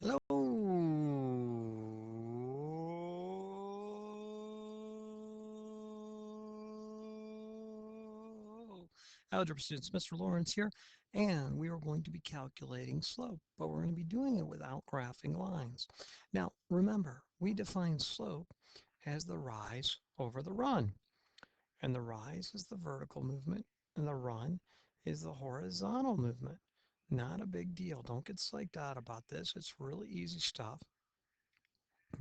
Hello, algebra students. Mr. Lawrence here, and we are going to be calculating slope, but we're going to be doing it without graphing lines. Now, remember, we define slope as the rise over the run, and the rise is the vertical movement, and the run is the horizontal movement. Not a big deal. Don't get psyched out about this. It's really easy stuff.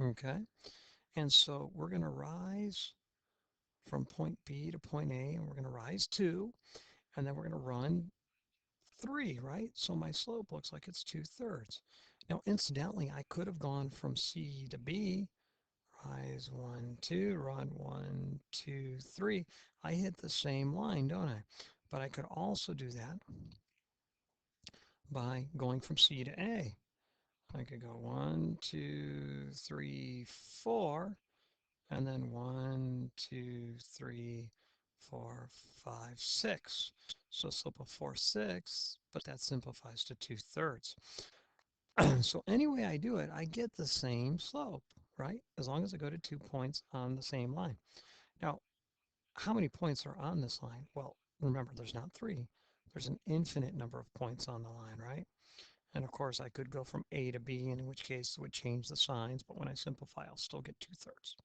Okay. And so we're going to rise from point B to point A, and we're going to rise 2, and then we're going to run 3, right? So my slope looks like it's 2/3. Now, incidentally, I could have gone from C to B, rise 1, 2, run 1, 2, 3. I hit the same line, don't I? But I could also do that by going from C to A. I could go 1, 2, 3, 4. And then 1, 2, 3, 4, 5, 6. So slope of 4/6, but that simplifies to 2/3. So any way I do it, I get the same slope, right? As long as I go to 2 points on the same line. Now, how many points are on this line? Well, remember, there's not 3. There's an infinite number of points on the line, right? And of course, I could go from A to B, in which case it would change the signs, but when I simplify, I'll still get 2/3.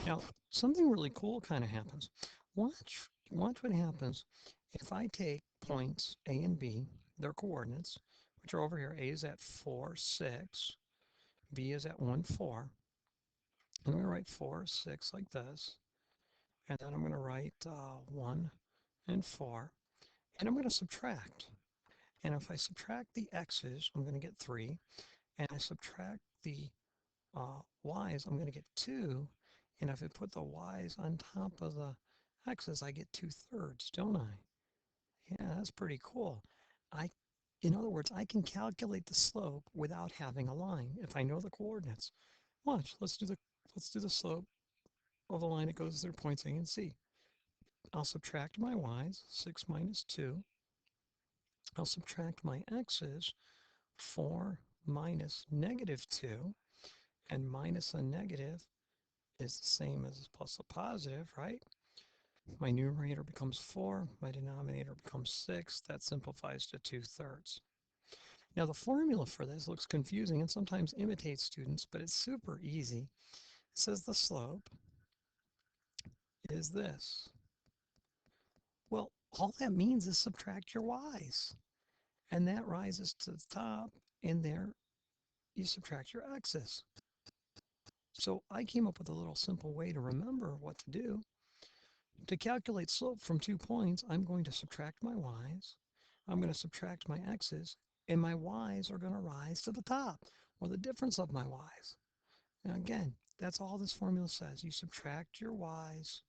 Now, something really cool kind of happens. Watch what happens if I take points A and B, their coordinates, which are over here. A is at 4, 6. B is at 1, 4. I'm going to write 4, 6 like this. And then I'm going to write 1 and 4. And I'm going to subtract. And if I subtract the x's, I'm going to get 3. And I subtract the y's, I'm going to get 2. And if I put the y's on top of the x's, I get 2/3, don't I? Yeah, that's pretty cool. I, in other words, I can calculate the slope without having a line if I know the coordinates. Watch, let's do the slope of the line that goes through points A and C. I'll subtract my y's, 6 minus 2. I'll subtract my x's, 4 minus -2, and minus a negative is the same as plus a positive, right? My numerator becomes 4, my denominator becomes 6. That simplifies to 2/3. Now the formula for this looks confusing and sometimes imitates students, but it's super easy. It says the slope is this. Well, all that means is subtract your y's. And that rises to the top, and there you subtract your x's. So I came up with a little simple way to remember what to do. To calculate slope from 2 points, I'm going to subtract my y's, I'm going to subtract my x's, and my y's are going to rise to the top, or the difference of my y's. Now again, that's all this formula says. You subtract your y's,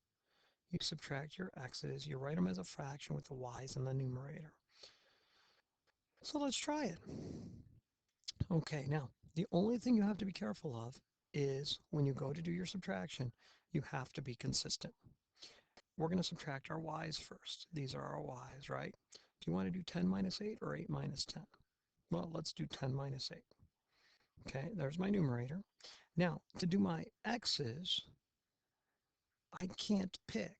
you subtract your x's, you write them as a fraction with the y's in the numerator. So let's try it. Okay, now, the only thing you have to be careful of is when you go to do your subtraction, you have to be consistent. We're going to subtract our y's first. These are our y's, right? Do you want to do 10 minus 8 or 8 minus 10? Well, let's do 10 minus 8. Okay, there's my numerator. Now, to do my x's, I can't pick.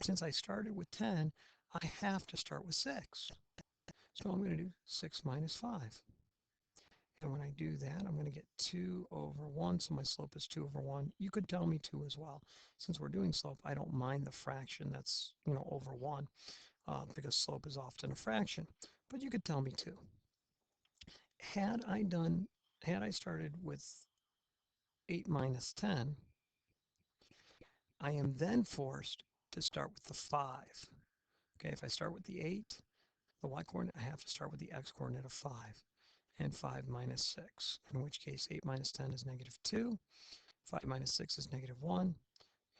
Since I started with 10, I have to start with 6. So I'm going to do 6 minus 5. And when I do that, I'm going to get 2 over 1. So my slope is 2 over 1. You could tell me 2 as well. Since we're doing slope, I don't mind the fraction that's, over 1 because slope is often a fraction. But you could tell me 2. Had I started with 8 minus 10, I am then forced to start with the 5. Okay, if I start with the 8, the y-coordinate, I have to start with the x-coordinate of 5. And 5 minus 6, in which case 8 minus 10 is -2. 5 minus 6 is -1.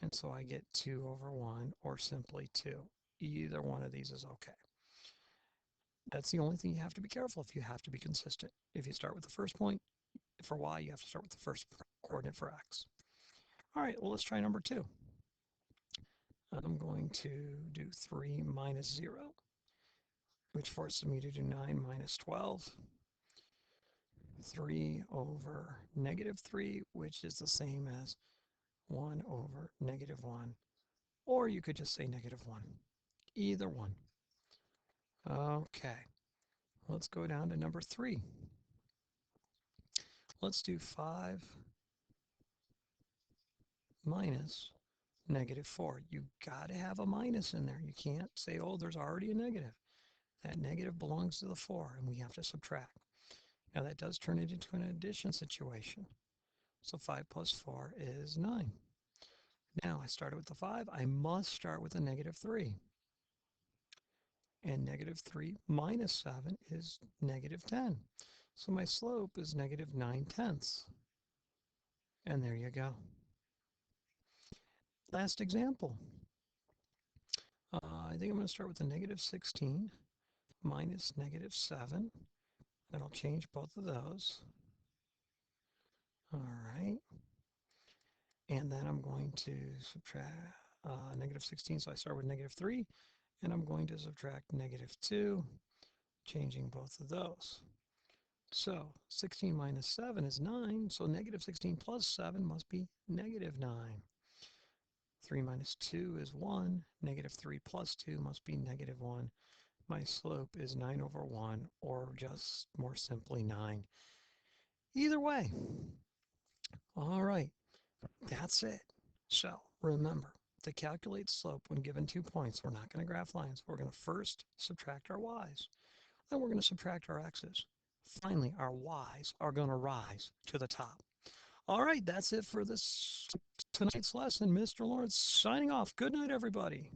And so I get 2 over 1, or simply 2. Either one of these is okay. That's the only thing you have to be careful of. You have to be consistent. If you start with the first point for y, you have to start with the first coordinate for x. All right, well, let's try number 2. I'm going to do 3 minus 0, which forces me to do 9 minus 12. 3 over negative 3, which is the same as 1 over negative 1. Or you could just say negative 1. Either one. Okay, let's go down to number 3. Let's do 5 minus negative 4. You got to have a minus in there. You can't say, oh, there's already a negative. That negative belongs to the 4, and we have to subtract. Now that does turn it into an addition situation. So 5 plus 4 is 9. Now I started with the 5. I must start with a negative 3. And negative 3 minus 7 is negative 10. So my slope is negative 9/10. And there you go. Last example. I think I'm going to start with a negative 16 minus negative 7. And I'll change both of those. All right. And then I'm going to subtract negative 16. So I start with negative 3. And I'm going to subtract negative 2, changing both of those. So 16 minus 7 is 9. So negative 16 plus 7 must be negative 9. 3 minus 2 is 1. Negative 3 plus 2 must be negative 1. My slope is 9 over 1, or just more simply 9. Either way. All right, that's it. So remember, to calculate slope when given 2 points, we're not going to graph lines. We're going to first subtract our y's. Then we're going to subtract our x's. Finally, our y's are going to rise to the top. All right, that's it for this tonight's lesson. Mr. Lawrence signing off. Good night, everybody.